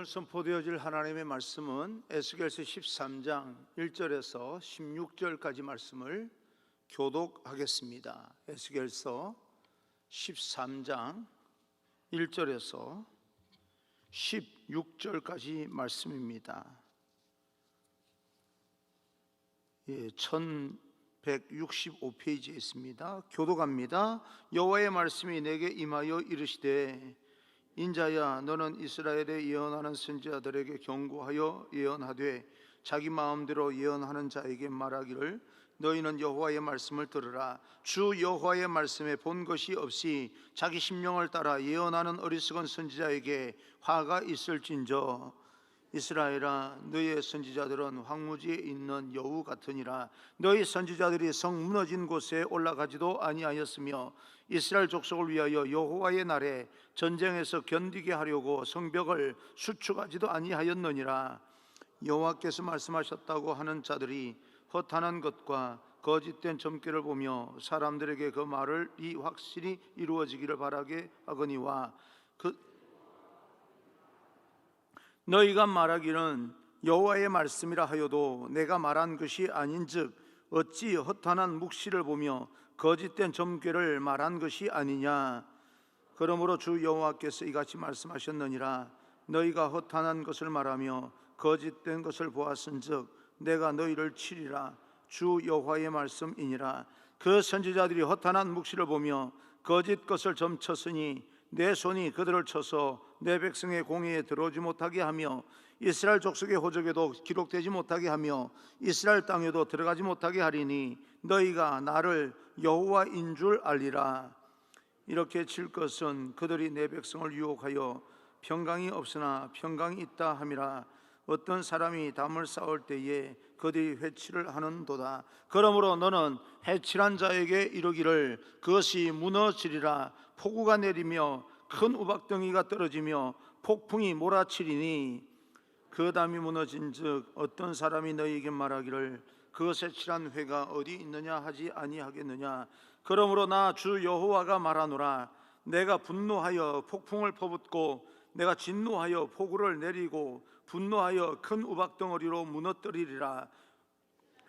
오늘 선포되어질 하나님의 말씀은 에스겔서 13장 1절에서 16절까지 말씀을 교독하겠습니다. 에스겔서 13장 1절에서 16절까지 말씀입니다. 1165페이지에 있습니다. 교독합니다. 여호와의 말씀이 내게 임하여 이르시되 인자야, 너는 이스라엘에 예언하는 선지자들에게 경고하여 예언하되 자기 마음대로 예언하는 자에게 말하기를 너희는 여호와의 말씀을 들으라. 주 여호와의 말씀에 본 것이 없이 자기 심령을 따라 예언하는 어리석은 선지자에게 화가 있을진저. 이스라엘아, 너희의 선지자들은 황무지에 있는 여우 같으니라. 너희 선지자들이 성 무너진 곳에 올라가지도 아니하였으며 이스라엘 족속을 위하여 여호와의 날에 전쟁에서 견디게 하려고 성벽을 수축하지도 아니하였느니라. 여호와께서 말씀하셨다고 하는 자들이 허탄한 것과 거짓된 점괘를 보며 사람들에게 그 말이 확실히 이루어지기를 바라게 하거니와 너희가 말하기는 여호와의 말씀이라 하여도 내가 말한 것이 아닌즉 어찌 허탄한 묵시를 보며 거짓된 점괘를 말한 것이 아니냐. 그러므로 주 여호와께서 이같이 말씀하셨느니라. 너희가 허탄한 것을 말하며 거짓된 것을 보았은즉 내가 너희를 치리라. 주 여호와의 말씀이니라. 그 선지자들이 허탄한 묵시를 보며 거짓 것을 점쳤으니 내 손이 그들을 쳐서 내 백성의 공회에 들어오지 못하게 하며 이스라엘 족속의 호적에도 기록되지 못하게 하며 이스라엘 땅에도 들어가지 못하게 하리니 너희가 나를 여호와인 줄 알리라. 이렇게 칠 것은 그들이 내 백성을 유혹하여 평강이 없으나 평강이 있다 함이라. 어떤 사람이 담을 쌓을 때에 그들이 회치를 하는도다. 그러므로 너는 회칠한 자에게 이르기를 그것이 무너지리라. 폭우가 내리며 큰 우박덩이가 떨어지며 폭풍이 몰아치리니 그 담이 무너진즉 어떤 사람이 너희에게 말하기를 그것에 칠한 회가 어디 있느냐 하지 아니하겠느냐. 그러므로 나 주 여호와가 말하노라. 내가 분노하여 폭풍을 퍼붓고 내가 진노하여 폭우를 내리고 분노하여 큰 우박덩어리로 무너뜨리리라.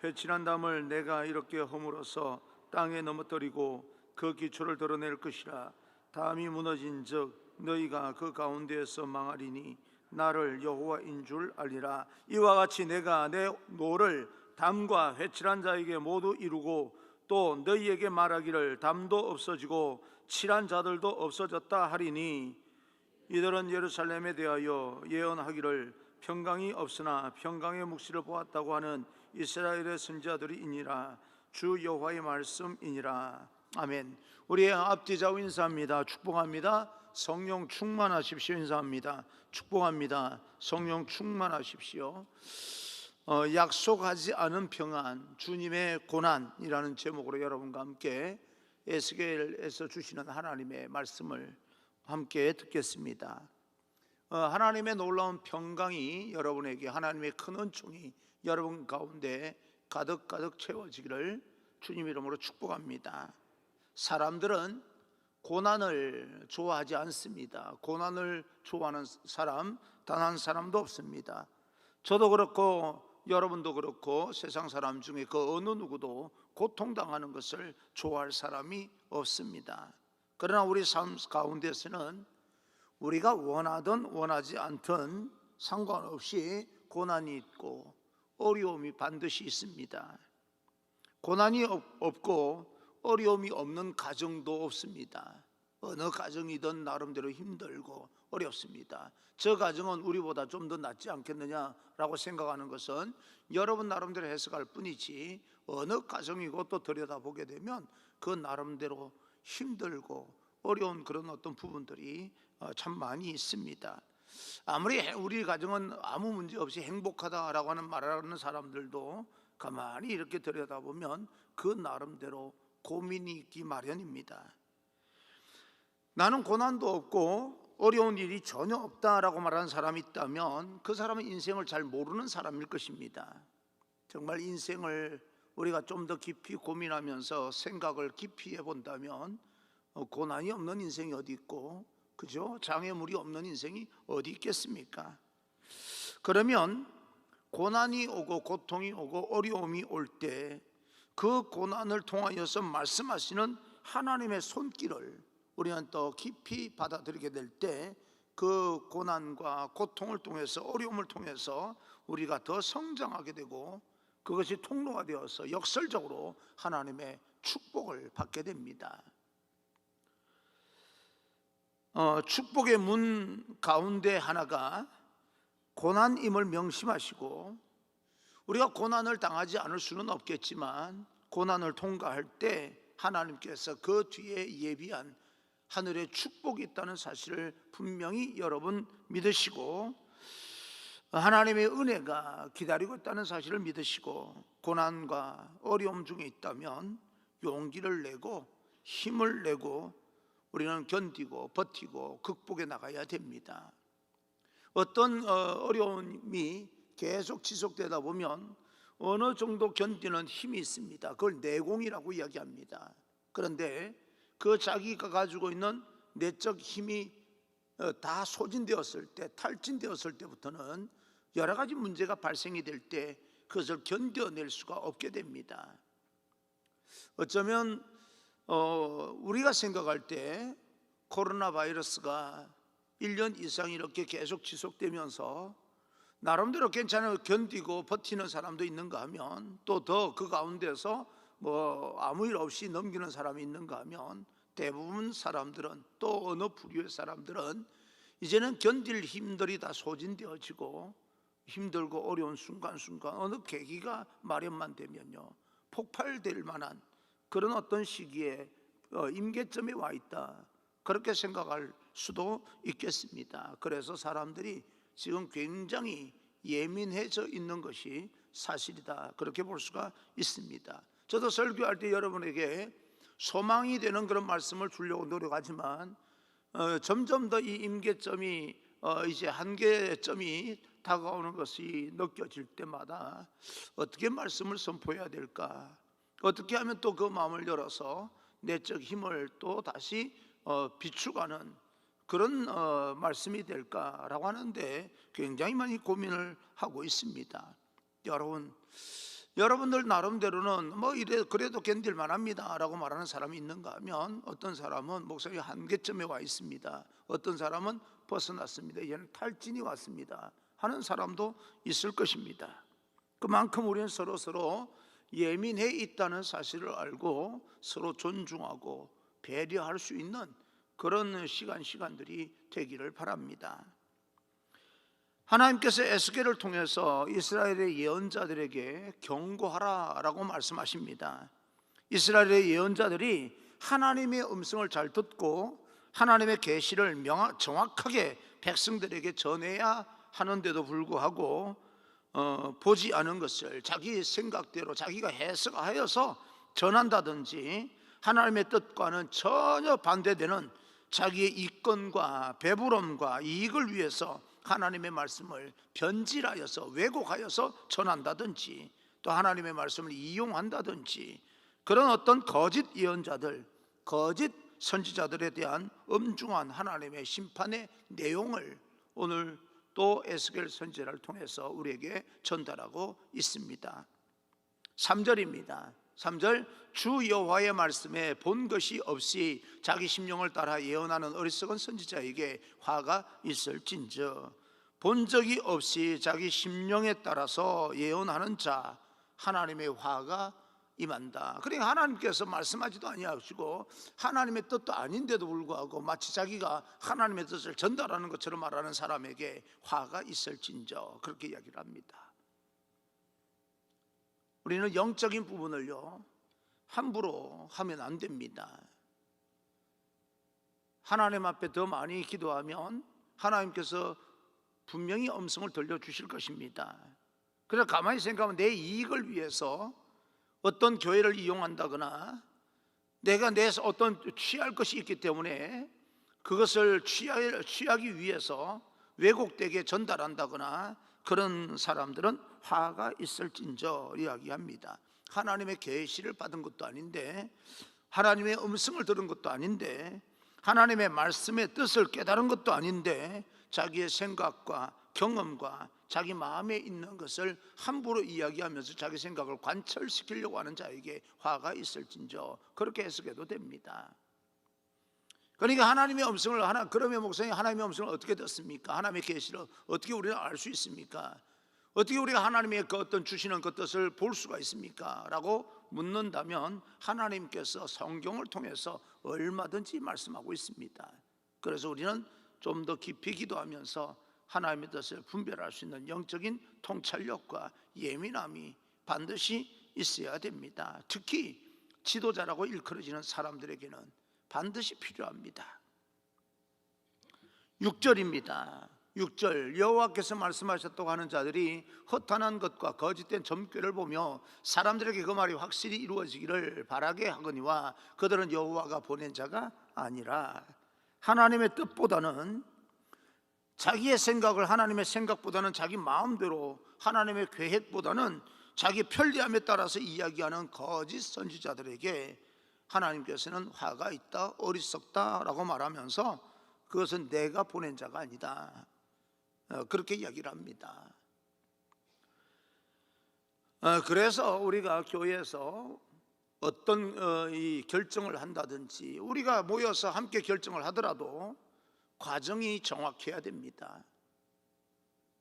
회칠한 담을 내가 이렇게 허물어서 땅에 넘어뜨리고 그 기초를 드러낼 것이라. 담이 무너진즉 너희가 그 가운데에서 망하리니 나를 여호와인 줄 알리라. 이와 같이 내가 내 노를 담과 회칠한 자에게 모두 이루고 또 너희에게 말하기를 담도 없어지고 칠한 자들도 없어졌다 하리니 이들은 예루살렘에 대하여 예언하기를 평강이 없으나 평강의 묵시를 보았다고 하는 이스라엘의 선지자들이니라. 주 여호와의 말씀이니라. 아멘. 우리의 앞뒤좌우 인사합니다. 축복합니다. 성령 충만하십시오. 인사합니다. 축복합니다. 성령 충만하십시오. 약속하지 않은 평안, 주님의 고난이라는 제목으로 여러분과 함께 에스겔에서 주시는 하나님의 말씀을 함께 듣겠습니다. 하나님의 놀라운 평강이 여러분에게, 하나님의 큰 은총이 여러분 가운데 가득가득 채워지기를 주님 이름으로 축복합니다. 사람들은 고난을 좋아하지 않습니다. 고난을 좋아하는 사람 단 한 사람도 없습니다. 저도 그렇고 여러분도 그렇고 세상 사람 중에 그 어느 누구도 고통당하는 것을 좋아할 사람이 없습니다. 그러나 우리 삶 가운데서는 우리가 원하든 원하지 않든 상관없이 고난이 있고 어려움이 반드시 있습니다. 고난이 없고 어려움이 없는 가정도 없습니다. 어느 가정이든 나름대로 힘들고 어렵습니다. 저 가정은 우리보다 좀 더 낫지 않겠느냐라고 생각하는 것은 여러분 나름대로 해석할 뿐이지 어느 가정이고 또 들여다보게 되면 그 나름대로 힘들고 어려운 그런 어떤 부분들이 참 많이 있습니다. 아무리 우리 가정은 아무 문제 없이 행복하다라고 하는 말하는 사람들도 가만히 이렇게 들여다보면 그 나름대로 고민이 있기 마련입니다. 나는 고난도 없고 어려운 일이 전혀 없다라고 말하는 사람이 있다면 그 사람은 인생을 잘 모르는 사람일 것입니다. 정말 인생을 우리가 좀 더 깊이 고민하면서 생각을 깊이 해본다면 고난이 없는 인생이 어디 있고, 그죠? 장애물이 없는 인생이 어디 있겠습니까? 그러면 고난이 오고 고통이 오고 어려움이 올 때 그 고난을 통하여서 말씀하시는 하나님의 손길을 우리는 또 깊이 받아들이게 될 때 그 고난과 고통을 통해서 어려움을 통해서 우리가 더 성장하게 되고 그것이 통로가 되어서 역설적으로 하나님의 축복을 받게 됩니다. 축복의 문 가운데 하나가 고난임을 명심하시고, 우리가 고난을 당하지 않을 수는 없겠지만 고난을 통과할 때 하나님께서 그 뒤에 예비한 하늘의 축복이 있다는 사실을 분명히 여러분 믿으시고, 하나님의 은혜가 기다리고 있다는 사실을 믿으시고, 고난과 어려움 중에 있다면 용기를 내고 힘을 내고 우리는 견디고 버티고 극복해 나가야 됩니다. 어떤 어려움이 계속 지속되다 보면 어느 정도 견디는 힘이 있습니다. 그걸 내공이라고 이야기합니다. 그런데 그 자기가 가지고 있는 내적 힘이 다 소진되었을 때, 탈진되었을 때부터는 여러 가지 문제가 발생이 될 때 그것을 견뎌낼 수가 없게 됩니다. 어쩌면 우리가 생각할 때 코로나 바이러스가 1년 이상 이렇게 계속 지속되면서 나름대로 괜찮아요 견디고 버티는 사람도 있는가 하면, 또 더 그 가운데서 아무 일 없이 넘기는 사람이 있는가 하면, 대부분 사람들은, 또 어느 부류의 사람들은 이제는 견딜 힘들이 다 소진되어지고 힘들고 어려운 순간순간 어느 계기가 마련만 되면요 폭발될 만한 그런 어떤 시기에 임계점에 와 있다, 그렇게 생각할 수도 있겠습니다. 그래서 사람들이 지금 굉장히 예민해져 있는 것이 사실이다, 그렇게 볼 수가 있습니다. 저도 설교할 때 여러분에게 소망이 되는 그런 말씀을 주려고 노력하지만 점점 더 이 임계점이 이제 한계점이 다가오는 것이 느껴질 때마다 어떻게 말씀을 선포해야 될까, 어떻게 하면 또 그 마음을 열어서 내적 힘을 또 다시 비추가는 그런 말씀이 될까라고 하는데 굉장히 많이 고민을 하고 있습니다. 여러분들 나름대로는 이래 그래도 견딜 만합니다 라고 말하는 사람이 있는가 하면, 어떤 사람은 목사님 한계점에 와 있습니다, 어떤 사람은 벗어났습니다, 이제는 탈진이 왔습니다 하는 사람도 있을 것입니다. 그만큼 우리는 서로 예민해 있다는 사실을 알고 서로 존중하고 배려할 수 있는 그런 시간들이 되기를 바랍니다. 하나님께서 에스겔을 통해서 이스라엘의 예언자들에게 경고하라라고 말씀하십니다. 이스라엘의 예언자들이 하나님의 음성을 잘 듣고 하나님의 계시를 정확하게 백성들에게 전해야 하는데도 불구하고 보지 않은 것을 자기 생각대로 자기가 해석하여서 전한다든지, 하나님의 뜻과는 전혀 반대되는 자기의 이권과 배부름과 이익을 위해서 하나님의 말씀을 변질하여서 왜곡하여서 전한다든지, 또 하나님의 말씀을 이용한다든지, 그런 어떤 거짓 예언자들, 거짓 선지자들에 대한 엄중한 하나님의 심판의 내용을 오늘 또 에스겔 선지자를 통해서 우리에게 전달하고 있습니다. 3절입니다. 3절, 주 여호와의 말씀에 본 것이 없이 자기 심령을 따라 예언하는 어리석은 선지자에게 화가 있을진저. 본 적이 없이 자기 심령에 따라서 예언하는 자, 하나님의 화가 임한다. 그러니까 하나님께서 말씀하지도 아니하시고 하나님의 뜻도 아닌데도 불구하고 마치 자기가 하나님의 뜻을 전달하는 것처럼 말하는 사람에게 화가 있을진저, 그렇게 이야기를 합니다. 우리는 영적인 부분을요 함부로 하면 안 됩니다. 하나님 앞에 더 많이 기도하면 하나님께서 분명히 음성을 들려주실 것입니다. 그래서 가만히 생각하면 내 이익을 위해서 어떤 교회를 이용한다거나 내가 어떤 취할 것이 있기 때문에 그것을 취하기 위해서 왜곡되게 전달한다거나, 그런 사람들은 화가 있을진저 이야기합니다. 하나님의 계시를 받은 것도 아닌데, 하나님의 음성을 들은 것도 아닌데, 하나님의 말씀의 뜻을 깨달은 것도 아닌데 자기의 생각과 경험과 자기 마음에 있는 것을 함부로 이야기하면서 자기 생각을 관철시키려고 하는 자에게 화가 있을진저, 그렇게 해석해도 됩니다. 그러니까 하나님의 음성을 그러면 목사님, 하나님의 음성을 어떻게 듣습니까? 하나님의 계시를 어떻게 우리는 알 수 있습니까? 어떻게 우리가 하나님의 그 어떤 주시는 그 뜻을 볼 수가 있습니까? 라고 묻는다면 하나님께서 성경을 통해서 얼마든지 말씀하고 있습니다. 그래서 우리는 좀 더 깊이 기도하면서 하나님의 뜻을 분별할 수 있는 영적인 통찰력과 예민함이 반드시 있어야 됩니다. 특히 지도자라고 일컬어지는 사람들에게는 반드시 필요합니다. 6절입니다. 6절, 여호와께서 말씀하셨다고 하는 자들이 허탄한 것과 거짓된 점괘를 보며 사람들에게 그 말이 확실히 이루어지기를 바라게 하거니와 그들은 여호와가 보낸 자가 아니라, 하나님의 뜻보다는, 자기의 생각을 하나님의 생각보다는 자기 마음대로, 하나님의 계획보다는 자기 편리함에 따라서 이야기하는 거짓 선지자들에게 하나님께서는 화가 있다, 어리석다라고 말하면서 그것은 내가 보낸 자가 아니다, 그렇게 이야기를 합니다. 그래서 우리가 교회에서 어떤 이 결정을 한다든지 우리가 모여서 함께 결정을 하더라도 과정이 정확해야 됩니다.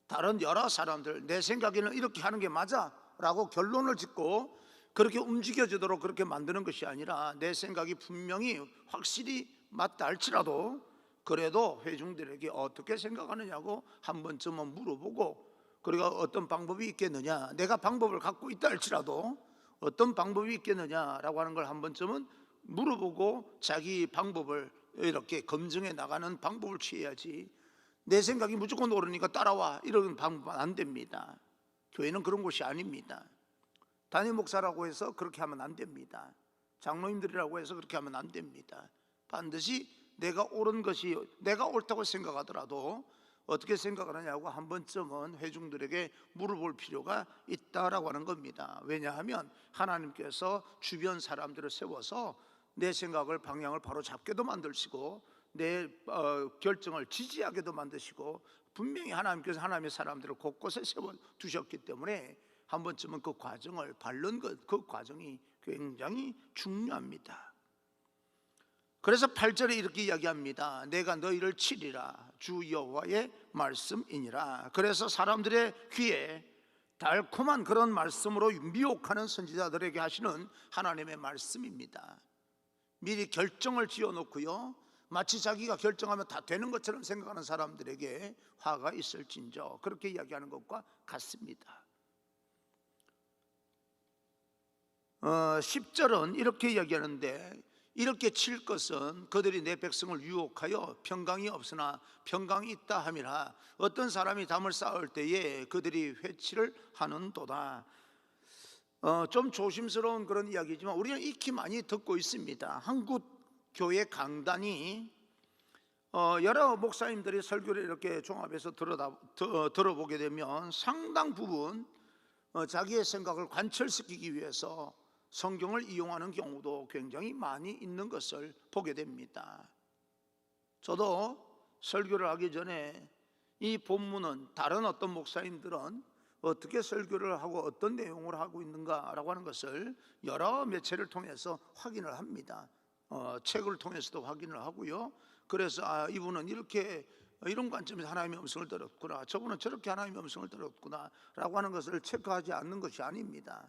다른 여러 사람들 내 생각에는 이렇게 하는 게 맞아 라고 결론을 짓고 그렇게 움직여지도록 그렇게 만드는 것이 아니라, 내 생각이 분명히 확실히 맞다 할지라도 그래도 회중들에게 어떻게 생각하느냐고 한 번쯤은 물어보고, 그리고 어떤 방법이 있겠느냐, 내가 방법을 갖고 있다 할지라도 어떤 방법이 있겠느냐라고 하는 걸 한 번쯤은 물어보고 자기 방법을 이렇게 검증해 나가는 방법을 취해야지, 내 생각이 무조건 옳으니까 따라와 이런 방법은 안 됩니다. 교회는 그런 곳이 아닙니다. 담임 목사라고 해서 그렇게 하면 안 됩니다. 장로님들이라고 해서 그렇게 하면 안 됩니다. 반드시 내가 옳은 것이, 내가 옳다고 생각하더라도 어떻게 생각하느냐고 한 번쯤은 회중들에게 물어볼 필요가 있다라고 하는 겁니다. 왜냐하면 하나님께서 주변 사람들을 세워서 내 생각을, 방향을 바로 잡게도 만드시고 내 결정을 지지하게도 만드시고, 분명히 하나님께서 하나님의 사람들을 곳곳에 세워두셨기 때문에 한 번쯤은 그 과정을 밟는 것, 그 과정이 굉장히 중요합니다. 그래서 8절에 이렇게 이야기합니다. 내가 너희를 치리라, 주 여호와의 말씀이니라. 그래서 사람들의 귀에 달콤한 그런 말씀으로 미혹하는 선지자들에게 하시는 하나님의 말씀입니다. 미리 결정을 지어놓고요, 마치 자기가 결정하면 다 되는 것처럼 생각하는 사람들에게 화가 있을진저, 그렇게 이야기하는 것과 같습니다. 10절은 이렇게 이야기하는데, 이렇게 칠 것은 그들이 내 백성을 유혹하여 평강이 없으나 평강이 있다 함이라. 어떤 사람이 담을 쌓을 때에 그들이 회치를 하는도다. 좀 조심스러운 그런 이야기지만 우리는 익히 많이 듣고 있습니다. 한국 교회 강단이 여러 목사님들이 설교를 이렇게 종합해서 들어보게 되면 상당 부분 자기의 생각을 관철시키기 위해서 성경을 이용하는 경우도 굉장히 많이 있는 것을 보게 됩니다. 저도 설교를 하기 전에 이 본문은 다른 어떤 목사님들은 어떻게 설교를 하고 어떤 내용을 하고 있는가라고 하는 것을 여러 매체를 통해서 확인을 합니다. 책을 통해서도 확인을 하고요. 그래서 이분은 이렇게 이런 관점에서 하나님의 음성을 들었구나, 저분은 저렇게 하나님의 음성을 들었구나 라고 하는 것을 체크하지 않는 것이 아닙니다.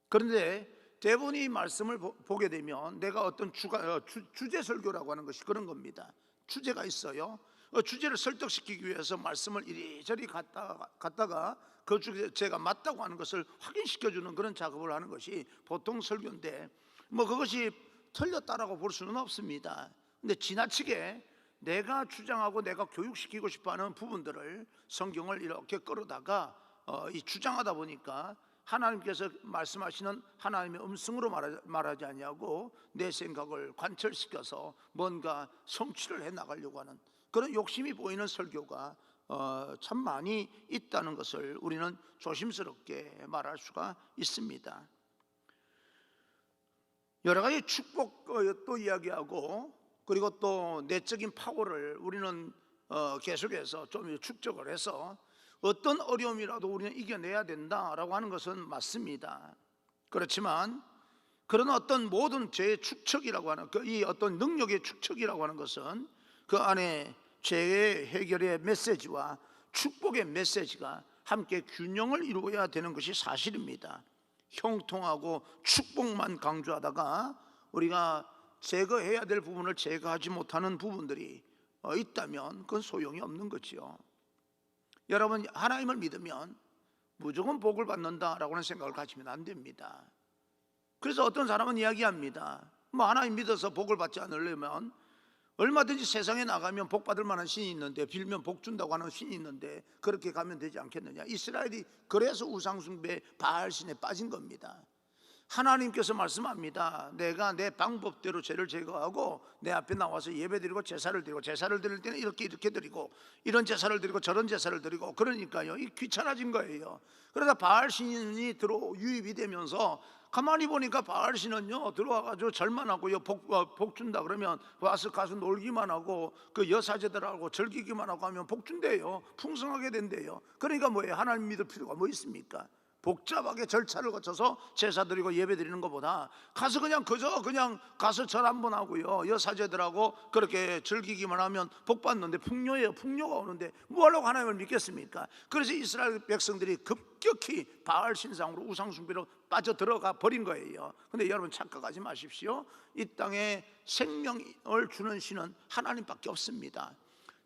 그런데 대부분 이 말씀을 보게 되면 내가 어떤 주제 설교라고 하는 것이 그런 겁니다. 주제가 있어요. 주제를 설득시키기 위해서 말씀을 이리저리 갔다가 그 주제가 맞다고 하는 것을 확인시켜주는 그런 작업을 하는 것이 보통 설교인데, 그것이 틀렸다라고 볼 수는 없습니다. 근데 지나치게 내가 주장하고 내가 교육시키고 싶어하는 부분들을 성경을 이렇게 끌어다가 주장하다 보니까 하나님께서 말씀하시는 하나님의 음성으로 말하지 아니하고 내 생각을 관철시켜서 뭔가 성취를 해나가려고 하는 그런 욕심이 보이는 설교가 참 많이 있다는 것을 우리는 조심스럽게 말할 수가 있습니다. 여러 가지 축복도 이야기하고, 그리고 또 내적인 파워를 우리는 계속해서 좀 축적을 해서 어떤 어려움이라도 우리는 이겨내야 된다라고 하는 것은 맞습니다. 그렇지만 그런 어떤 모든 죄의 축적이라고 하는 이 어떤 능력의 축적이라고 하는 것은 그 안에 죄의 해결의 메시지와 축복의 메시지가 함께 균형을 이루어야 되는 것이 사실입니다. 형통하고 축복만 강조하다가 우리가 제거해야 될 부분을 제거하지 못하는 부분들이 있다면 그건 소용이 없는 거지요. 여러분, 하나님을 믿으면 무조건 복을 받는다라고 하는 생각을 가지면 안 됩니다. 그래서 어떤 사람은 이야기합니다. 하나님 믿어서 복을 받지 않으려면 얼마든지 세상에 나가면 복 받을 만한 신이 있는데, 빌면 복 준다고 하는 신이 있는데 그렇게 가면 되지 않겠느냐. 이스라엘이 그래서 우상숭배 바알신에 빠진 겁니다. 하나님께서 말씀합니다. 내가 내 방법대로 죄를 제거하고 내 앞에 나와서 예배드리고 제사를 드리고, 제사를 드릴 때는 이렇게 드리고, 이런 제사를 드리고 저런 제사를 드리고, 그러니까요, 이 귀찮아진 거예요. 그러다 바알신이 유입이 되면서 가만히 보니까 바알신은요 들어와가지고 절만 하고요 복 준다 그러면 와서 가서 놀기만 하고 그 여사제들하고 즐기기만 하고 하면 복 준대요. 풍성하게 된대요. 그러니까 뭐예요? 하나님 믿을 필요가 뭐 있습니까? 복잡하게 절차를 거쳐서 제사 드리고 예배 드리는 것보다 가서 그냥 가서 절 한번 하고요 여사제들하고 그렇게 즐기기만 하면 복 받는데, 풍요예요. 풍요가 오는데 뭐 하려고 하나님을 믿겠습니까? 그래서 이스라엘 백성들이 급격히 바알 신상으로 우상 숭배로 빠져들어가 버린 거예요. 근데 여러분, 착각하지 마십시오. 이 땅에 생명을 주는 신은 하나님밖에 없습니다.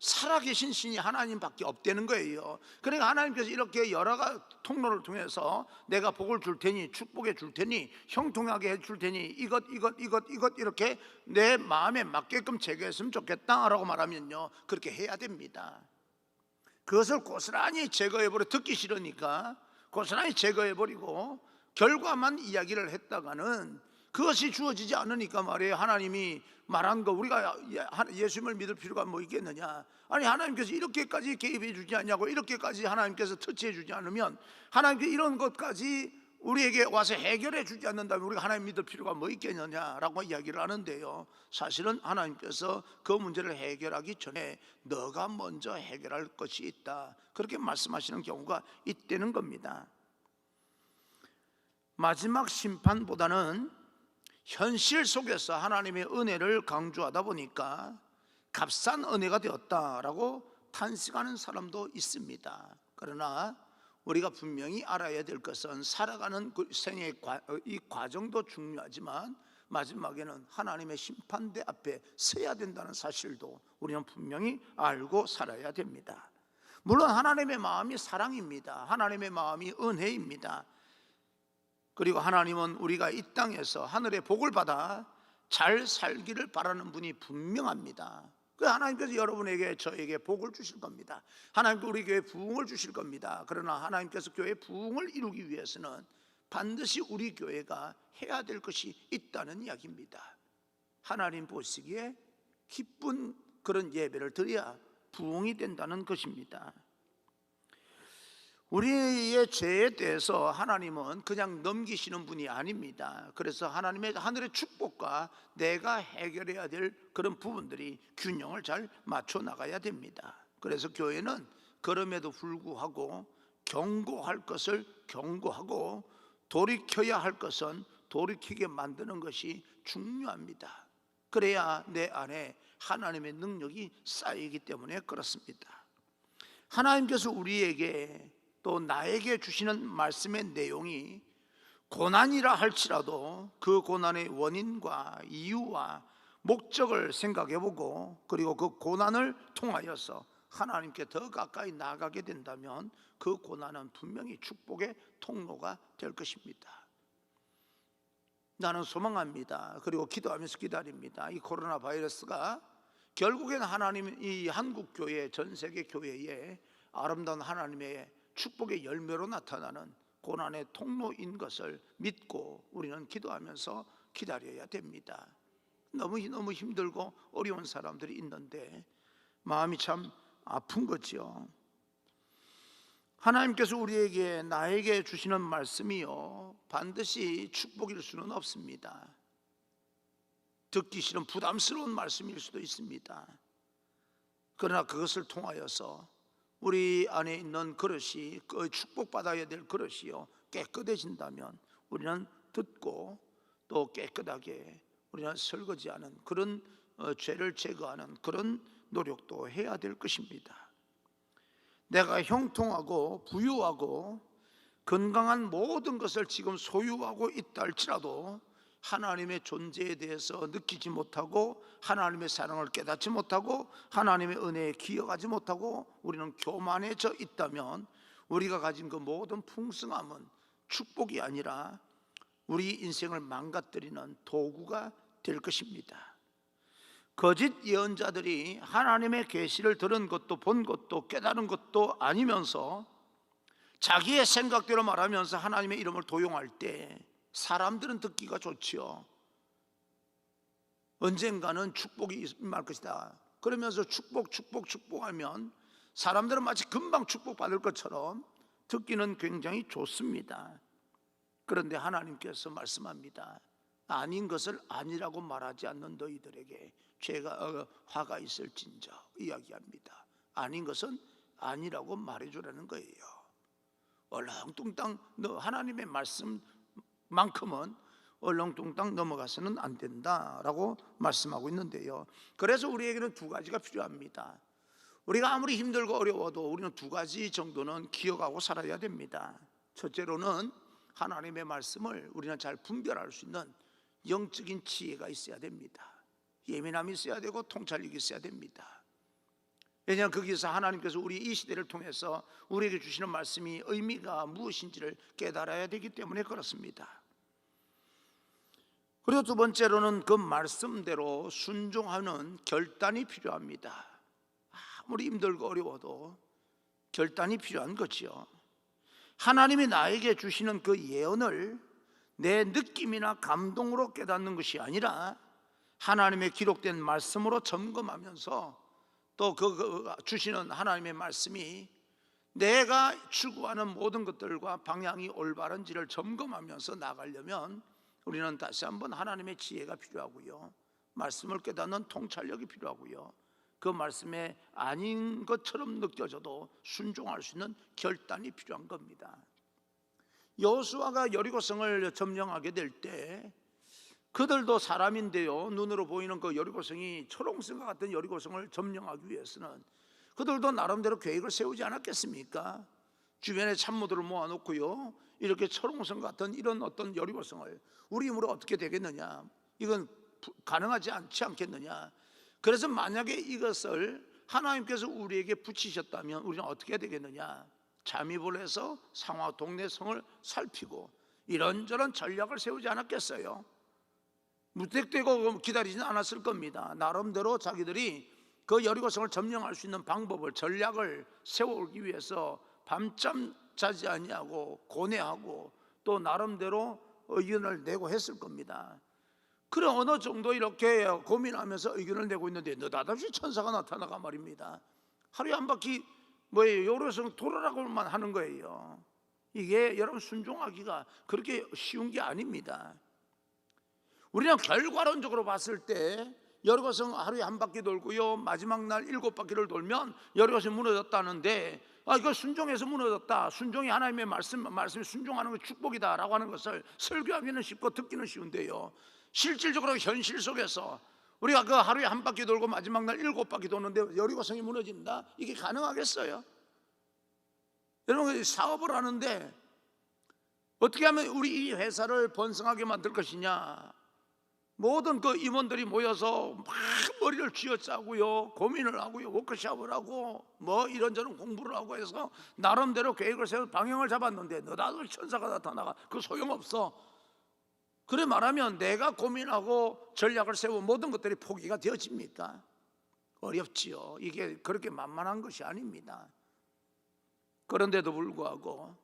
살아계신 신이 하나님밖에 없다는 거예요. 그러니까 하나님께서 이렇게 여러 가지 통로를 통해서 내가 복을 줄 테니, 축복해 줄 테니, 형통하게 해 줄 테니 이것 이렇게 내 마음에 맞게끔 제거했으면 좋겠다라고 말하면요 그렇게 해야 됩니다. 그것을 고스란히 제거해버려, 듣기 싫으니까 고스란히 제거해버리고 결과만 이야기를 했다가는 그것이 주어지지 않으니까 말이에요. 하나님이 말한 거 우리가 예수님을 믿을 필요가 뭐 있겠느냐. 아니, 하나님께서 이렇게까지 개입해 주지 않냐고, 이렇게까지 하나님께서 터치해 주지 않으면, 하나님께서 이런 것까지 우리에게 와서 해결해 주지 않는다면 우리가 하나님 믿을 필요가 뭐 있겠느냐라고 이야기를 하는데요, 사실은 하나님께서 그 문제를 해결하기 전에 너가 먼저 해결할 것이 있다, 그렇게 말씀하시는 경우가 있다는 겁니다. 마지막 심판보다는 현실 속에서 하나님의 은혜를 강조하다 보니까 값싼 은혜가 되었다라고 탄식하는 사람도 있습니다. 그러나 우리가 분명히 알아야 될 것은 살아가는 그 생의 이 과정도 중요하지만 마지막에는 하나님의 심판대 앞에 서야 된다는 사실도 우리는 분명히 알고 살아야 됩니다. 물론 하나님의 마음이 사랑입니다. 하나님의 마음이 은혜입니다. 그리고 하나님은 우리가 이 땅에서 하늘의 복을 받아 잘 살기를 바라는 분이 분명합니다. 그 하나님께서 여러분에게, 저에게 복을 주실 겁니다. 하나님께서 우리 교회에 부흥을 주실 겁니다. 그러나 하나님께서 교회의 부흥을 이루기 위해서는 반드시 우리 교회가 해야 될 것이 있다는 이야기입니다. 하나님 보시기에 기쁜 그런 예배를 드려야 부흥이 된다는 것입니다. 우리의 죄에 대해서 하나님은 그냥 넘기시는 분이 아닙니다. 그래서 하나님의 하늘의 축복과 내가 해결해야 될 그런 부분들이 균형을 잘 맞춰 나가야 됩니다. 그래서 교회는 그럼에도 불구하고 경고할 것을 경고하고 돌이켜야 할 것은 돌이키게 만드는 것이 중요합니다. 그래야 내 안에 하나님의 능력이 쌓이기 때문에 그렇습니다. 하나님께서 우리에게 또 나에게 주시는 말씀의 내용이 고난이라 할지라도 그 고난의 원인과 이유와 목적을 생각해보고, 그리고 그 고난을 통하여서 하나님께 더 가까이 나아가게 된다면 그 고난은 분명히 축복의 통로가 될 것입니다. 나는 소망합니다. 그리고 기도하면서 기다립니다. 이 코로나 바이러스가 결국엔 하나님, 이 한국 교회, 전 세계 교회에 아름다운 하나님의 축복의 열매로 나타나는 고난의 통로인 것을 믿고 우리는 기도하면서 기다려야 됩니다. 너무 힘들고 어려운 사람들이 있는데 마음이 참 아픈 거죠. 하나님께서 우리에게, 나에게 주시는 말씀이요 반드시 축복일 수는 없습니다. 듣기 싫은 부담스러운 말씀일 수도 있습니다. 그러나 그것을 통하여서 우리 안에 있는 그릇이 그 축복받아야 될 그릇이요 깨끗해진다면 우리는 듣고 또 깨끗하게 우리는 설거지하는 그런 죄를 제거하는 그런 노력도 해야 될 것입니다. 내가 형통하고 부유하고 건강한 모든 것을 지금 소유하고 있다 할지라도 하나님의 존재에 대해서 느끼지 못하고 하나님의 사랑을 깨닫지 못하고 하나님의 은혜에 기여하지 못하고 우리는 교만해져 있다면 우리가 가진 그 모든 풍성함은 축복이 아니라 우리 인생을 망가뜨리는 도구가 될 것입니다. 거짓 예언자들이 하나님의 계시를 들은 것도 본 것도 깨달은 것도 아니면서 자기의 생각대로 말하면서 하나님의 이름을 도용할 때 사람들은 듣기가 좋지요. 언젠가는 축복이 임할 것이다 그러면서 축복하면 사람들은 마치 금방 축복받을 것처럼 듣기는 굉장히 좋습니다. 그런데 하나님께서 말씀합니다. 아닌 것을 아니라고 말하지 않는 너희들에게 죄가 화가 있을진저 이야기합니다. 아닌 것은 아니라고 말해주라는 거예요. 얼렁뚱땅 하나님의 말씀만큼은 얼렁뚱땅 넘어가서는 안 된다라고 말씀하고 있는데요. 그래서 우리에게는 두 가지가 필요합니다. 우리가 아무리 힘들고 어려워도 우리는 두 가지 정도는 기억하고 살아야 됩니다. 첫째로는 하나님의 말씀을 우리는 잘 분별할 수 있는 영적인 지혜가 있어야 됩니다. 예민함이 있어야 되고 통찰력이 있어야 됩니다. 왜냐하면 거기서 하나님께서 우리 이 시대를 통해서 우리에게 주시는 말씀이 의미가 무엇인지를 깨달아야 되기 때문에 그렇습니다. 그리고 두 번째로는 그 말씀대로 순종하는 결단이 필요합니다. 아무리 힘들고 어려워도 결단이 필요한 거지요. 하나님이 나에게 주시는 그 예언을 내 느낌이나 감동으로 깨닫는 것이 아니라 하나님의 기록된 말씀으로 점검하면서 또 그 주시는 하나님의 말씀이 내가 추구하는 모든 것들과 방향이 올바른지를 점검하면서 나가려면 우리는 다시 한번 하나님의 지혜가 필요하고요, 말씀을 깨닫는 통찰력이 필요하고요, 그 말씀에 아닌 것처럼 느껴져도 순종할 수 있는 결단이 필요한 겁니다. 여호수아가 여리고성을 점령하게 될 때 그들도 사람인데요, 눈으로 보이는 그 여리고성이 초롱성과 같은 여리고성을 점령하기 위해서는 그들도 나름대로 계획을 세우지 않았겠습니까? 주변에 참모들을 모아놓고요, 이렇게 초롱성 같은 이런 어떤 여리고성을 우리 힘으로 어떻게 되겠느냐, 이건 가능하지 않지 않겠느냐. 그래서 만약에 이것을 하나님께서 우리에게 붙이셨다면 우리는 어떻게 해야 되겠느냐, 잠입을 해서 상하 동네 성을 살피고 이런저런 전략을 세우지 않았겠어요? 무턱대고 기다리지는 않았을 겁니다. 나름대로 자기들이 그 여리고성을 점령할 수 있는 방법을, 전략을 세우기 위해서 밤잠 자지 아니하고 고뇌하고 또 나름대로 의견을 내고 했을 겁니다. 그래 어느 정도 이렇게 고민하면서 의견을 내고 있는데 느닷없이 천사가 나타나가 말입니다. 하루에 한 바퀴 여리고성 돌아라고만 하는 거예요. 이게 여러분 순종하기가 그렇게 쉬운 게 아닙니다. 우리는 결과론적으로 봤을 때 여리고성 하루에 한 바퀴 돌고요, 마지막 날 7바퀴를 돌면 여리고성이 무너졌다는데 이거 순종해서 무너졌다, 순종이 하나님의 말씀에 순종하는 게 축복이다 라고 하는 것을 설교하기는 쉽고 듣기는 쉬운데요, 실질적으로 현실 속에서 우리가 그 하루에 한 바퀴 돌고 마지막 날 7바퀴 도는데 여리고성이 무너진다? 이게 가능하겠어요? 여러분, 사업을 하는데 어떻게 하면 우리 이 회사를 번성하게 만들 것이냐, 모든 그 임원들이 모여서 막 머리를 쥐어짜고요, 고민을 하고요, 워크숍을 하고 이런저런 공부를 하고 해서 나름대로 계획을 세워 방향을 잡았는데 너다도 천사가 나타나가 그 소용없어. 그래 말하면 내가 고민하고 전략을 세운 모든 것들이 포기가 되어집니까? 어렵지요. 이게 그렇게 만만한 것이 아닙니다. 그런데도 불구하고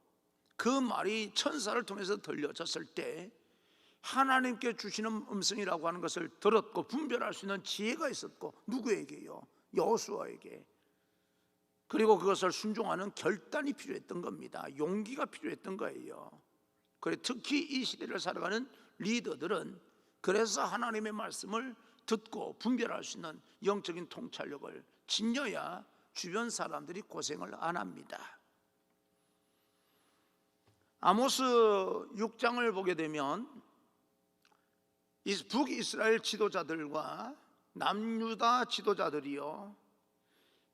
그 말이 천사를 통해서 들려졌을 때 하나님께 주시는 음성이라고 하는 것을 들었고 분별할 수 있는 지혜가 있었고, 누구에게요? 여호수아에게. 그리고 그것을 순종하는 결단이 필요했던 겁니다. 용기가 필요했던 거예요. 그래 특히 이 시대를 살아가는 리더들은 그래서 하나님의 말씀을 듣고 분별할 수 있는 영적인 통찰력을 진여야 주변 사람들이 고생을 안 합니다. 아모스 6장을 보게 되면 북이스라엘 지도자들과 남유다 지도자들이요,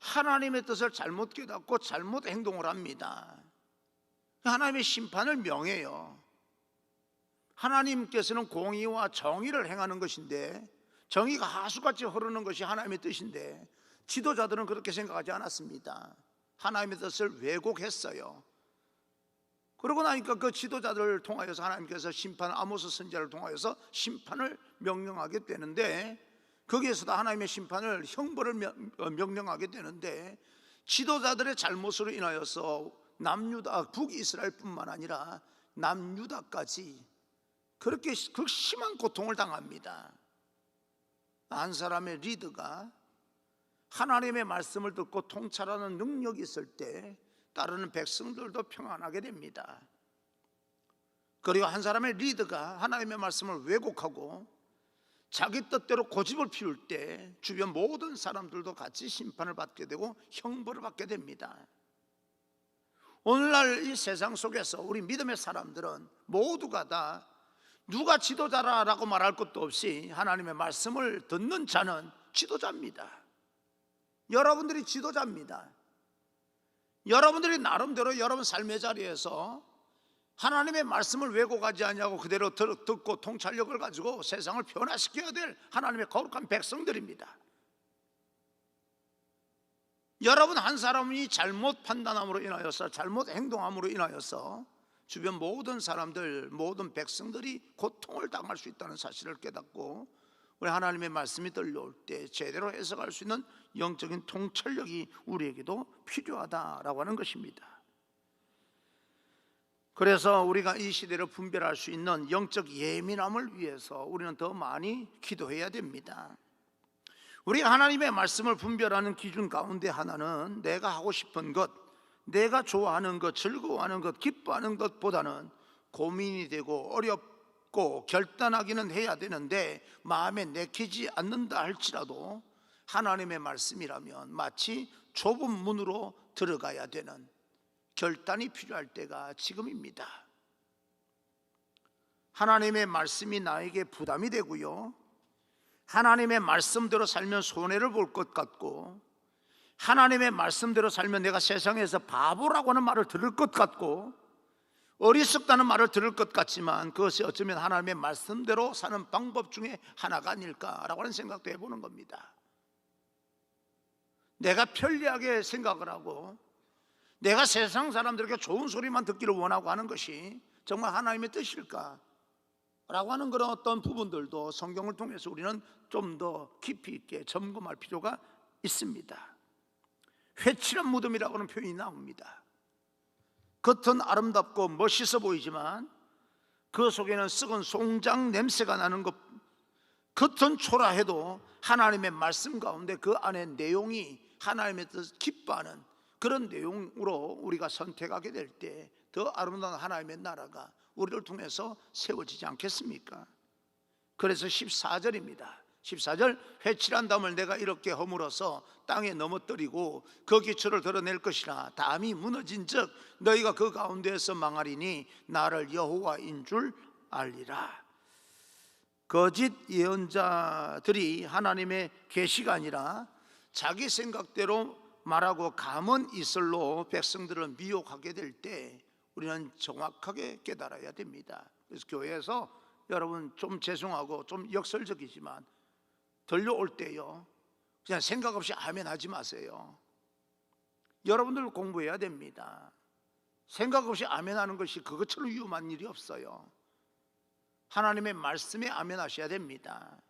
하나님의 뜻을 잘못 깨닫고 잘못 행동을 합니다. 하나님의 심판을 명해요. 하나님께서는 공의와 정의를 행하는 것인데, 정의가 하수같이 흐르는 것이 하나님의 뜻인데, 지도자들은 그렇게 생각하지 않았습니다. 하나님의 뜻을 왜곡했어요. 그러고 나니까 그 지도자들을 통하여서 하나님께서 아모스 선지자를 통하여서 심판을 명령하게 되는데, 거기에서도 하나님의 심판을, 형벌을 명령하게 되는데, 지도자들의 잘못으로 인하여서 북이스라엘뿐만 아니라 남유다까지 그렇게 극심한 고통을 당합니다. 한 사람의 리더가 하나님의 말씀을 듣고 통찰하는 능력이 있을 때 따르는 백성들도 평안하게 됩니다. 그리고 한 사람의 리더가 하나님의 말씀을 왜곡하고 자기 뜻대로 고집을 피울 때 주변 모든 사람들도 같이 심판을 받게 되고 형벌을 받게 됩니다. 오늘날 이 세상 속에서 우리 믿음의 사람들은 모두가 다 누가 지도자라고 말할 것도 없이 하나님의 말씀을 듣는 자는 지도자입니다. 여러분들이 지도자입니다. 여러분들이 나름대로 여러분 삶의 자리에서 하나님의 말씀을 왜곡하지 않냐고 그대로 듣고 통찰력을 가지고 세상을 변화시켜야 될 하나님의 거룩한 백성들입니다. 여러분 한 사람이 잘못 판단함으로 인하여서, 잘못 행동함으로 인하여서 주변 모든 사람들, 모든 백성들이 고통을 당할 수 있다는 사실을 깨닫고, 우리 하나님의 말씀이 들려올 때 제대로 해석할 수 있는 영적인 통찰력이 우리에게도 필요하다라고 하는 것입니다. 그래서 우리가 이 시대를 분별할 수 있는 영적 예민함을 위해서 우리는 더 많이 기도해야 됩니다. 우리가 하나님의 말씀을 분별하는 기준 가운데 하나는 내가 하고 싶은 것, 내가 좋아하는 것, 즐거워하는 것, 기뻐하는 것보다는 고민이 되고 어렵고 결단하기는 해야 되는데 마음에 내키지 않는다 할지라도 하나님의 말씀이라면 마치 좁은 문으로 들어가야 되는 결단이 필요할 때가 지금입니다. 하나님의 말씀이 나에게 부담이 되고요, 하나님의 말씀대로 살면 손해를 볼 것 같고, 하나님의 말씀대로 살면 내가 세상에서 바보라고 하는 말을 들을 것 같고, 어리석다는 말을 들을 것 같지만 그것이 어쩌면 하나님의 말씀대로 사는 방법 중에 하나가 아닐까라고 하는 생각도 해보는 겁니다. 내가 편리하게 생각을 하고 내가 세상 사람들에게 좋은 소리만 듣기를 원하고 하는 것이 정말 하나님의 뜻일까? 라고 하는 그런 어떤 부분들도 성경을 통해서 우리는 좀 더 깊이 있게 점검할 필요가 있습니다. 회칠한 무덤이라고 하는 표현이 나옵니다. 겉은 아름답고 멋있어 보이지만 그 속에는 썩은 송장 냄새가 나는 것, 겉은 초라해도 하나님의 말씀 가운데 그 안에 내용이 하나님의 뜻을 기뻐하는 그런 내용으로 우리가 선택하게 될 때 더 아름다운 하나님의 나라가 우리를 통해서 세워지지 않겠습니까? 그래서 14절입니다. 14절, 회칠한 담을 내가 이렇게 허물어서 땅에 넘어뜨리고 그 기초를 드러낼 것이라. 담이 무너진 즉 너희가 그 가운데에서 망하리니 나를 여호와인 줄 알리라. 거짓 예언자들이 하나님의 계시가 아니라 자기 생각대로 말하고 감은 이슬로 백성들을 미혹하게 될 때 우리는 정확하게 깨달아야 됩니다. 그래서 교회에서 여러분 좀 죄송하고 좀 역설적이지만 들려올 때요, 그냥 생각 없이 아멘 하지 마세요. 여러분들 공부해야 됩니다. 생각 없이 아멘 하는 것이 그것처럼 위험한 일이 없어요. 하나님의 말씀에 아멘 하셔야 됩니다.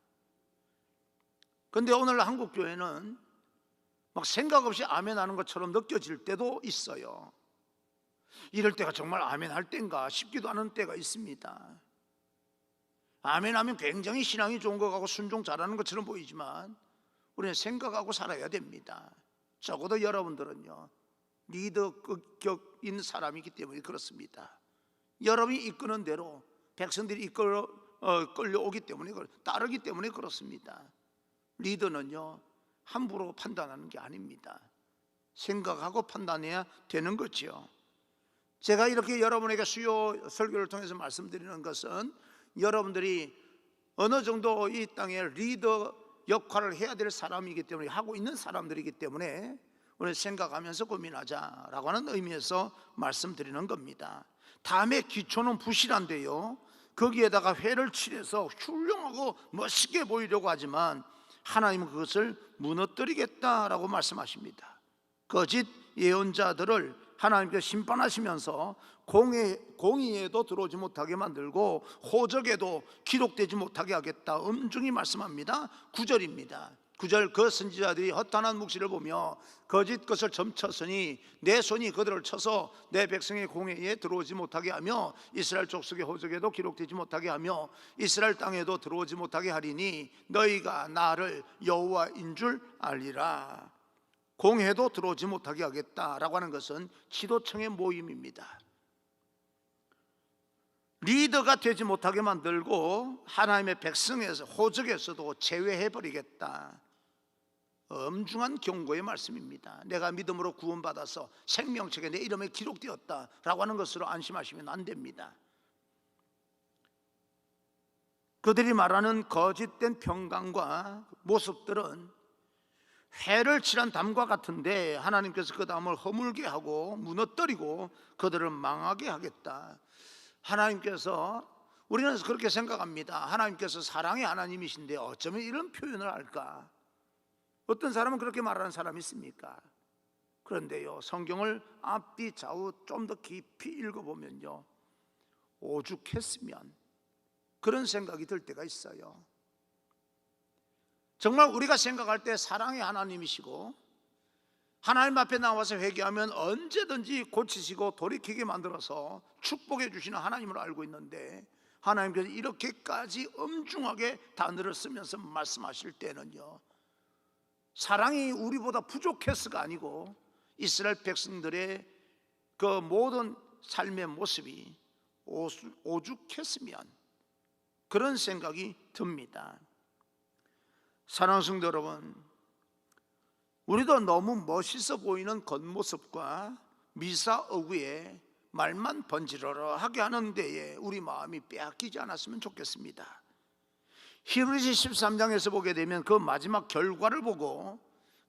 그런데 오늘 한국 교회는 막 생각 없이 아멘 하는 것처럼 느껴질 때도 있어요. 이럴 때가 정말 아멘 할 때인가 싶기도 하는 때가 있습니다. 아멘 하면 굉장히 신앙이 좋은 것 같고 순종 잘하는 것처럼 보이지만 우리는 생각하고 살아야 됩니다. 적어도 여러분들은요, 리더격인 사람이기 때문에 그렇습니다. 여러분이 이끄는 대로 백성들이 끌려오기 때문에, 따르기 때문에 그렇습니다. 리더는요, 함부로 판단하는 게 아닙니다. 생각하고 판단해야 되는 거지요. 제가 이렇게 여러분에게 수요 설교를 통해서 말씀드리는 것은 여러분들이 어느 정도 이 땅에 리더 역할을 해야 될 사람이기 때문에, 하고 있는 사람들이기 때문에 우리 생각하면서 고민하자라고 하는 의미에서 말씀드리는 겁니다. 다음에 기초는 부실한데요, 거기에다가 회를 칠해서 훌륭하고 멋있게 보이려고 하지만 하나님은 그것을 무너뜨리겠다라고 말씀하십니다. 거짓 예언자들을 하나님께서 심판하시면서 공의에도 들어오지 못하게 만들고 호적에도 기록되지 못하게 하겠다 엄중히 말씀합니다. 9절입니다. 9절, 그 선지자들이 허탄한 묵시를 보며 거짓 것을 점쳤으니 내 손이 그들을 쳐서 내 백성의 공회에 들어오지 못하게 하며 이스라엘 족속의 호적에도 기록되지 못하게 하며 이스라엘 땅에도 들어오지 못하게 하리니 너희가 나를 여호와인 줄 알리라. 공회도 들어오지 못하게 하겠다라고 하는 것은 지도청의 모임입니다. 리더가 되지 못하게 만들고 하나님의 백성에서, 호적에서도 제외해버리겠다. 엄중한 경고의 말씀입니다. 내가 믿음으로 구원받아서 생명책에 내 이름이 기록되었다라고 하는 것으로 안심하시면 안 됩니다. 그들이 말하는 거짓된 평강과 모습들은 회를 칠한 담과 같은데 하나님께서 그 담을 허물게 하고 무너뜨리고 그들을 망하게 하겠다. 하나님께서, 우리는 그렇게 생각합니다. 하나님께서 사랑의 하나님이신데 어쩌면 이런 표현을 할까? 어떤 사람은 그렇게 말하는 사람이 있습니까? 그런데요, 성경을 앞뒤 좌우 좀 더 깊이 읽어보면요, 오죽했으면 그런 생각이 들 때가 있어요. 정말 우리가 생각할 때 사랑의 하나님이시고 하나님 앞에 나와서 회개하면 언제든지 고치시고 돌이키게 만들어서 축복해 주시는 하나님을 알고 있는데, 하나님께서 이렇게까지 엄중하게 단어를 쓰면서 말씀하실 때는요, 사랑이 우리보다 부족해서가 아니고 이스라엘 백성들의 그 모든 삶의 모습이 오죽했으면 그런 생각이 듭니다. 사랑하는 성도 여러분, 우리도 너무 멋있어 보이는 겉모습과 미사어구에 말만 번지르르하게 하는 데에 우리 마음이 빼앗기지 않았으면 좋겠습니다. 히브리서 13장에서 보게 되면 그 마지막 결과를 보고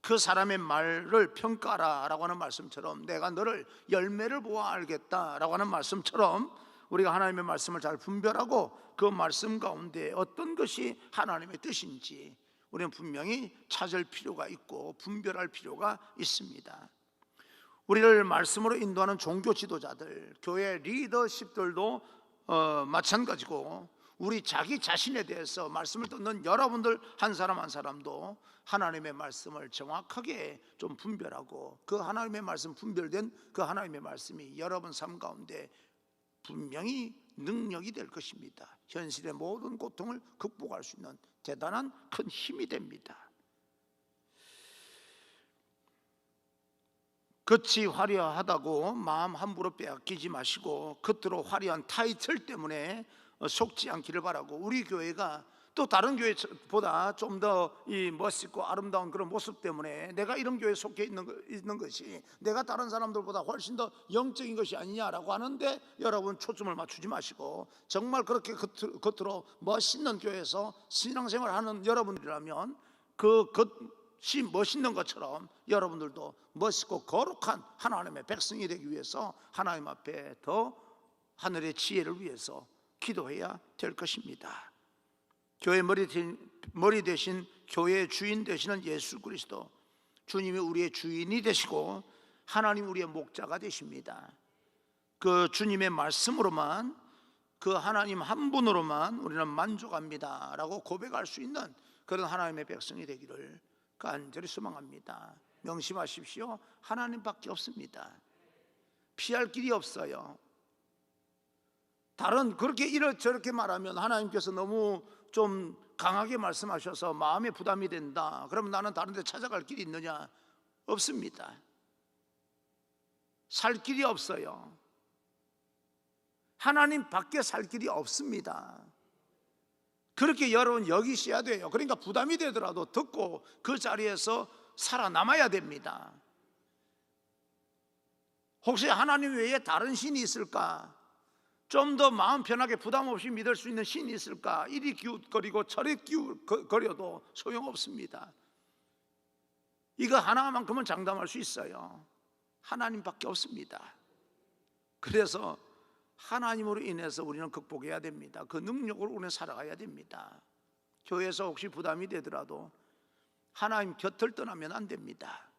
그 사람의 말을 평가하라라고 하는 말씀처럼, 내가 너를 열매를 보아 알겠다라고 하는 말씀처럼 우리가 하나님의 말씀을 잘 분별하고 그 말씀 가운데 어떤 것이 하나님의 뜻인지 우리는 분명히 찾을 필요가 있고 분별할 필요가 있습니다. 우리를 말씀으로 인도하는 종교 지도자들, 교회 리더십들도 마찬가지고, 우리 자기 자신에 대해서 말씀을 듣는 여러분들 한 사람 한 사람도 하나님의 말씀을 정확하게 좀 분별하고, 그 하나님의 말씀, 분별된 그 하나님의 말씀이 여러분 삶 가운데 분명히 능력이 될 것입니다. 현실의 모든 고통을 극복할 수 있는 대단한 큰 힘이 됩니다. 겉이 화려하다고 마음 함부로 빼앗기지 마시고, 겉으로 화려한 타이틀 때문에 속지 않기를 바라고, 우리 교회가 또 다른 교회보다 좀 더 이 멋있고 아름다운 그런 모습 때문에 내가 이런 교회에 속해 있는 것이 내가 다른 사람들보다 훨씬 더 영적인 것이 아니냐라고 하는데, 여러분 초점을 맞추지 마시고 정말 그렇게 겉으로 멋있는 교회에서 신앙생활을 하는 여러분들이라면 그 겉이 멋있는 것처럼 여러분들도 멋있고 거룩한 하나님의 백성이 되기 위해서 하나님 앞에 더 하늘의 지혜를 위해서 기도해야 될 것입니다. 교회 머리 대신 교회의 주인 되시는 예수 그리스도, 주님이 우리의 주인이 되시고 하나님 우리의 목자가 되십니다. 그 주님의 말씀으로만, 그 하나님 한 분으로만 우리는 만족합니다 라고 고백할 수 있는 그런 하나님의 백성이 되기를 간절히 소망합니다. 명심하십시오. 하나님밖에 없습니다. 피할 길이 없어요. 다른 그렇게 이렇게 말하면 하나님께서 너무 좀 강하게 말씀하셔서 마음에 부담이 된다, 그러면 나는 다른 데 찾아갈 길이 있느냐? 없습니다. 살 길이 없어요. 하나님 밖에 살 길이 없습니다. 그렇게 여러분 여기셔야 돼요. 그러니까 부담이 되더라도 듣고 그 자리에서 살아남아야 됩니다. 혹시 하나님 외에 다른 신이 있을까? 좀 더 마음 편하게 부담 없이 믿을 수 있는 신이 있을까? 이리 기웃거리고 저리 기웃거려도 소용없습니다. 이거 하나만큼은 장담할 수 있어요. 하나님밖에 없습니다. 그래서 하나님으로 인해서 우리는 극복해야 됩니다. 그 능력으로 우리는 살아가야 됩니다. 교회에서 혹시 부담이 되더라도 하나님 곁을 떠나면 안 됩니다.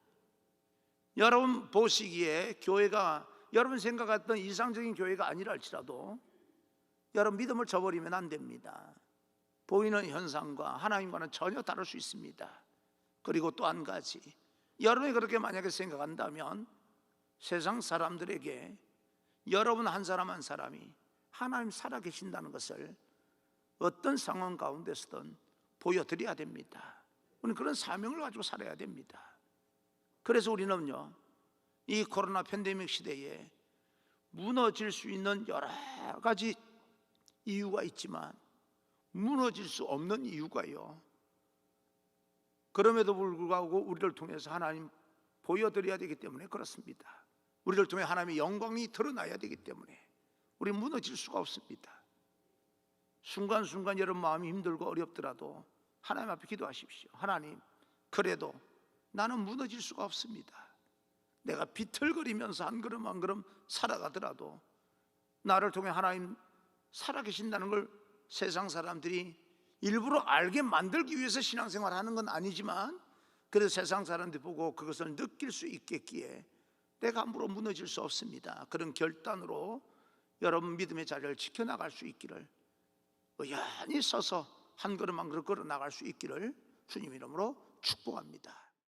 여러분 보시기에 교회가 여러분 생각했던 이상적인 교회가 아니라 할지라도 여러분 믿음을 저버리면 안 됩니다. 보이는 현상과 하나님과는 전혀 다를 수 있습니다. 그리고 또 한 가지, 여러분이 그렇게 만약에 생각한다면 세상 사람들에게 여러분 한 사람 한 사람이 하나님 살아계신다는 것을 어떤 상황 가운데서든 보여드려야 됩니다. 우리는 그런 사명을 가지고 살아야 됩니다. 그래서 우리는요, 이 코로나 팬데믹 시대에 무너질 수 있는 여러 가지 이유가 있지만 무너질 수 없는 이유가요, 그럼에도 불구하고 우리를 통해서 하나님 보여드려야 되기 때문에 그렇습니다. 우리를 통해 하나님의 영광이 드러나야 되기 때문에 우리 무너질 수가 없습니다. 순간순간 여러분 마음이 힘들고 어렵더라도 하나님 앞에 기도하십시오. 하나님, 그래도 나는 무너질 수가 없습니다. 내가 비틀거리면서 한 걸음 한 걸음 살아가더라도 나를 통해 하나님 살아계신다는 걸 세상 사람들이 일부러 알게 만들기 위해서 신앙생활을 하는 건 아니지만 그래서 세상 사람들이 보고 그것을 느낄 수 있겠기에 내가 함부로 무너질 수 없습니다. 그런 결단으로 여러분 믿음의 자리를 지켜나갈 수 있기를, 의연히 서서 한 걸음 한 걸음 걸어 나갈 수 있기를 주님 이름으로 축복합니다.